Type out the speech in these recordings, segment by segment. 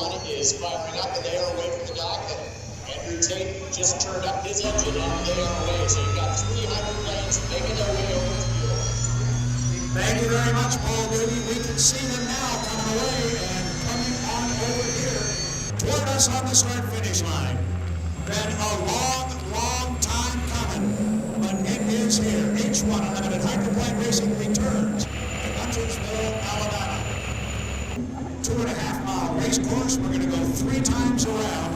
1 is firing up, and they are away from the dock. Andrew Tate just turned up his engine, and they are away. So you've got 3 hydroplanes making their way over the field. Thank you very much, Paul Doody. We can see them now coming away and coming on over here toward us on the start-finish line. Been a long time coming, but it is here. H1 Unlimited Hydroplane Racing returns to Guntersville, Alabama. 2.5-mile race course. We're going to go 3 times around.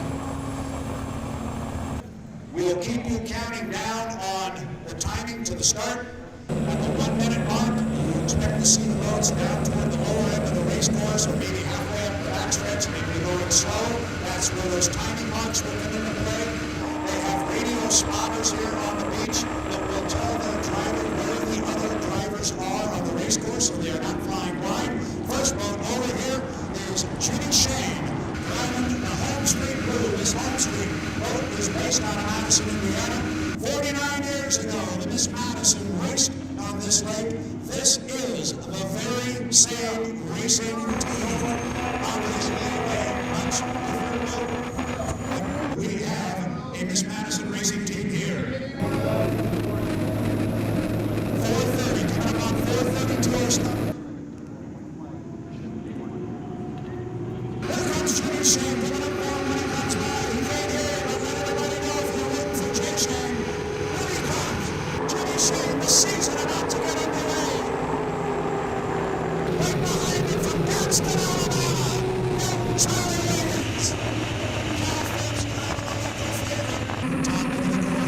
We'll keep you counting down on the timing to the start. At the 1-minute mark, you expect to see the boats down toward the lower end of the race course, or maybe halfway up the backstretch, maybe going slow. That's where those timing marks will come into play. They have radio spotters here on the beach that will tell their driver where the other drivers are on the race course, so they are not flying blind. First boat over here is Jimmy Shane, driving the Home Street Blue. This Home Street boat is based out of Madison, Indiana. 49 years ago, the Miss Madison raced on this lake. This is the very same racing team on this lake. Much different boat. We have a Miss Madison racing team here. 4:30, coming up on 4:30 to our start. Here comes Jimmy Shane coming up now when he comes by. He's right here. Let everybody know if you're rooting for Jimmy Shane. Here he comes. Jimmy Shane, the season about to get underway. Right behind him from Gadsden, Alabama, young Charlie Williams. Cal Phipps driving a local favorite. Top of the corner.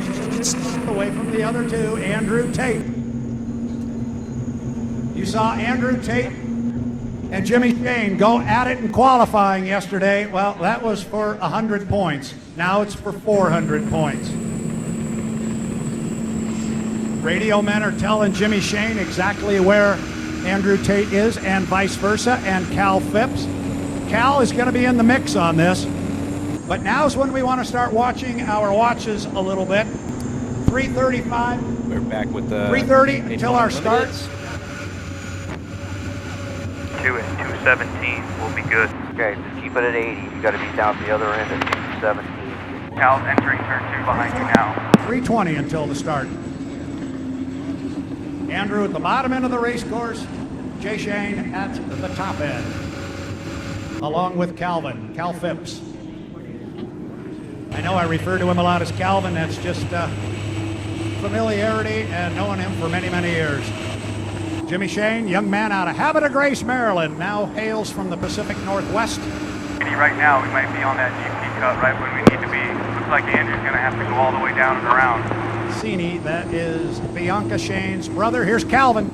Getting a little bit stuck. Away from the other two, Andrew Tate. You saw Andrew Tate and Jimmy Shane go at it in qualifying yesterday. Well, that was for 100 points. Now it's for 400 points. Radio men are telling Jimmy Shane exactly where Andrew Tate is and vice versa, and Cal Phipps. Cal is going to be in the mix on this. But now's when we want to start watching our watches a little bit. 3:35. We're back with the 3:30 until our start. 2 and 217 will be good. Okay, just keep it at 80. You got to be down the other end at 217. Cal's entering turn 2 behind you now. 3:20 until the start. Andrew at the bottom end of the race course, Jay Shane at the top end, along with Cal Phipps. I know I refer to him a lot as Calvin. That's just familiarity and knowing him for many, many years. Jimmy Shane, young man out of Habit of Grace, Maryland, now hails from the Pacific Northwest. Right now, we might be on that GP cut right when we need to be. Looks like Andrew's going to have to go all the way down and around. Cini, that is Bianca Shane's brother. Here's Calvin.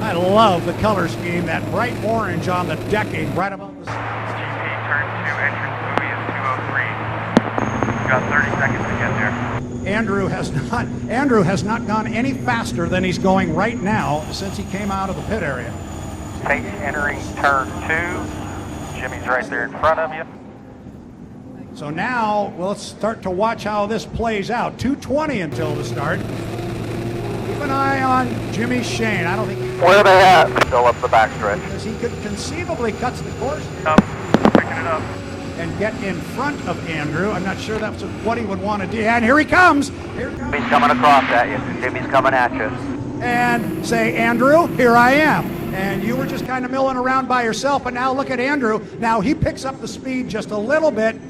I love the color scheme, that bright orange on the decking right above the GP turn 2 entrance buoy is 203. We've got 30 seconds to get there. Andrew has not gone any faster than he's going right now since he came out of the pit area. Tate entering turn 2. Jimmy's right there in front of you. So now let's start to watch how this plays out. 2:20 until the start. Keep an eye on Jimmy Shane. I don't think Where are they at? Still up the backstretch. because he could conceivably cut the course Up, picking it up. and get in front of Andrew. I'm not sure that's what he would want to do. And here he comes. Here comes. Jimmy's coming across at you. Jimmy's coming at you. And say, Andrew, here I am. And you were just kind of milling around by yourself, but now look at Andrew. Now he picks up the speed just a little bit.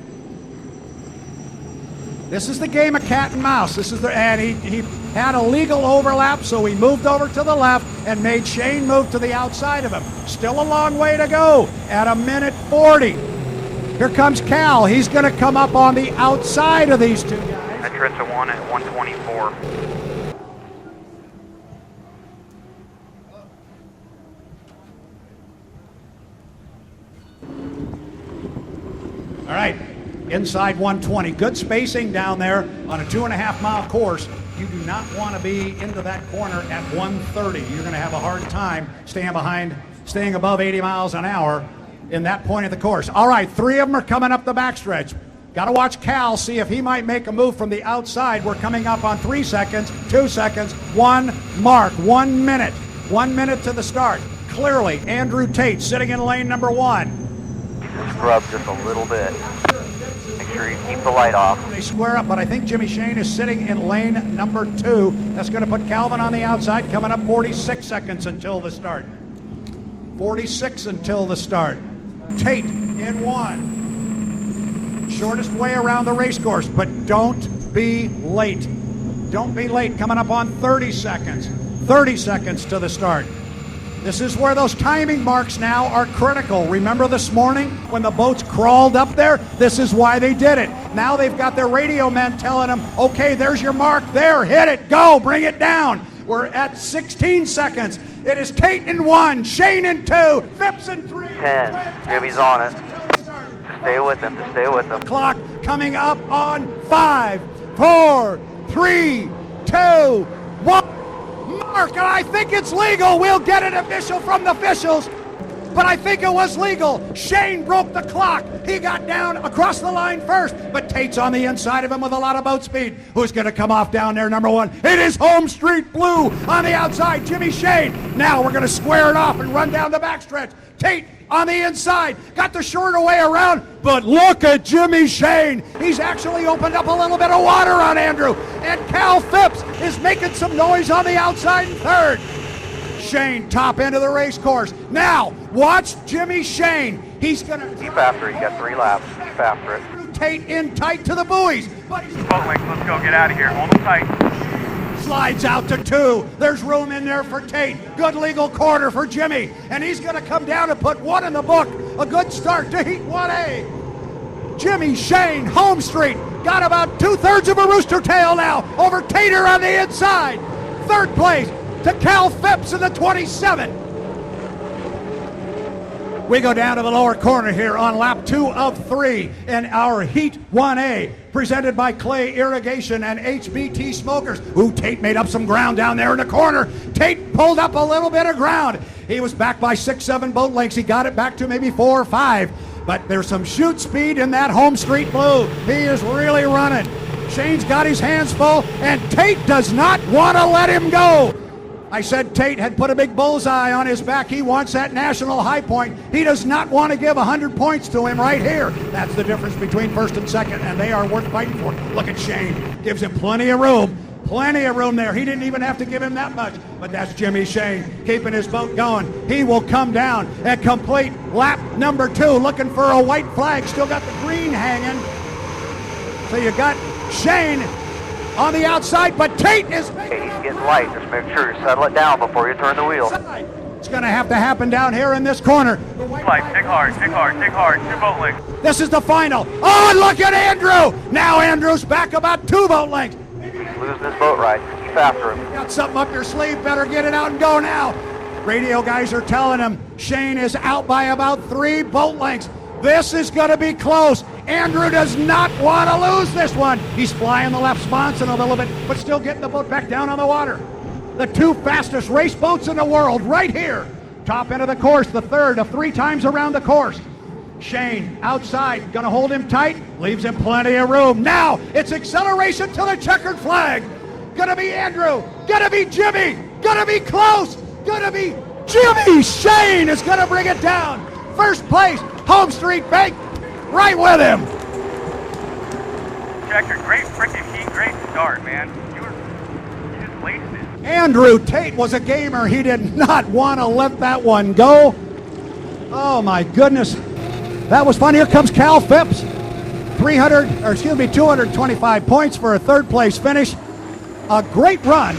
This is the game of cat and mouse. And he had a legal overlap, so he moved over to the left and made Shane move to the outside of him. Still a long way to go at 1:40. Here comes Cal. He's going to come up on the outside of these two guys. Entrance to 1 at 124. All right, inside 120. Good spacing down there on a 2.5-mile course. You do not want to be into that corner at 130. You're going to have a hard time staying above 80 miles an hour in that point of the course. All right, 3 of them are coming up the backstretch. Got to watch Cal, see if he might make a move from the outside. We're coming up on 3 seconds, 2 seconds, 1 mark, 1 minute. 1 minute to the start. clearly Andrew Tate sitting in lane number 1. Just scrub just a little bit. Make sure you keep the light off. They square up, but I think Jimmy Shane is sitting in lane number 2. That's going to put Calvin on the outside, coming up 46 seconds until the start. 46 until the start. Tate in 1. Shortest way around the race course, but don't be late. Don't be late, coming up on 30 seconds. 30 seconds to the start. This is where those timing marks now are critical. Remember this morning when the boats crawled up there? This is why they did it. Now they've got their radio men telling them, okay, there's your mark there, hit it, go, bring it down. We're at 16 seconds. It is Tate in 1, Shane in 2, Phipps in 3. 10. Jimmy's on it. Just stay with him, just stay with him. Clock coming up on 5, 4, 3, 2, 1. Mark, and I think it's legal. We'll get an official from the officials, but I think it was legal. Shane broke the clock. He got down across the line first, but Tate's on the inside of him with a lot of boat speed. Who's going to come off down there, number 1? It is Home Street Blue on the outside, Jimmy Shane. Now we're going to square it off and run down the backstretch. Tate on the inside, got the shorter way around, but look at Jimmy Shane. He's actually opened up a little bit of water on Andrew, and Cal Phipps is making some noise on the outside in 3rd. Shane, top end of the race course. Now, watch Jimmy Shane. He's going to Keep after it, you got 3 laps, keep after it. Tate in tight to the buoys, but he's Boat length, let's go, get out of here, hold them tight. slides out to 2. There's room in there for Tate. Good legal quarter for Jimmy. And he's going to come down and put 1 in the book. A good start to Heat 1A. Jimmy Shane, Home Street, got about 2/3 of a rooster tail now over Tater on the inside. 3rd place to Cal Phipps in the 27. We go down to the lower corner here on lap 2 of 3 in our Heat 1A, presented by Clay Irrigation and HBT Smokers. Ooh, Tate made up some ground down there in the corner. Tate pulled up a little bit of ground. He was back by 6, 7 boat lengths. He got it back to maybe 4 or 5. But there's some shoot speed in that Home Street Blue. He is really running. Shane's got his hands full, and Tate does not want to let him go. I said Tate had put a big bullseye on his back. He wants that national high point. He does not want to give 100 points to him right here. That's the difference between 1st and 2nd, and they are worth fighting for. Look at Shane. Gives him plenty of room. Plenty of room there. He didn't even have to give him that much. But that's Jimmy Shane keeping his boat going. He will come down and complete lap number 2, looking for a white flag. Still got the green hanging. So you got Shane on the outside, but Tate is... Okay, he's getting light. Just make sure you settle it down before you turn the wheel. It's going to have to happen down here in this corner. Light, dig hard, dig hard, dig hard, 2 boat lengths. This is the final. Oh, look at Andrew. Now Andrew's back about 2 boat lengths. He's losing his boat ride. Keep after him. Got something up your sleeve. Better get it out and go now. Radio guys are telling him Shane is out by about 3 boat lengths. This is going to be close. Andrew does not want to lose this one. He's flying the left sponson a little bit, but still getting the boat back down on the water. The 2 fastest race boats in the world right here. Top end of the course, the 3rd of 3 times around the course. Shane outside, going to hold him tight, leaves him plenty of room. Now it's acceleration to the checkered flag. Going to be Andrew, going to be Jimmy, going to be close, going to be Jimmy Shane is going to bring it down. 1st place, Home Street Bank, right with him. Checker, great freaking heat, great start, man. You just wasted. Andrew Tate was a gamer. He did not want to let that one go. Oh my goodness. That was fun. Here comes Cal Phipps. 225 points for a 3rd place finish. A great run.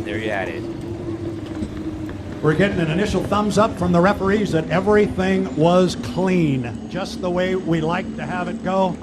There you had it. We're getting an initial thumbs up from the referees that everything was clean, just the way we like to have it go.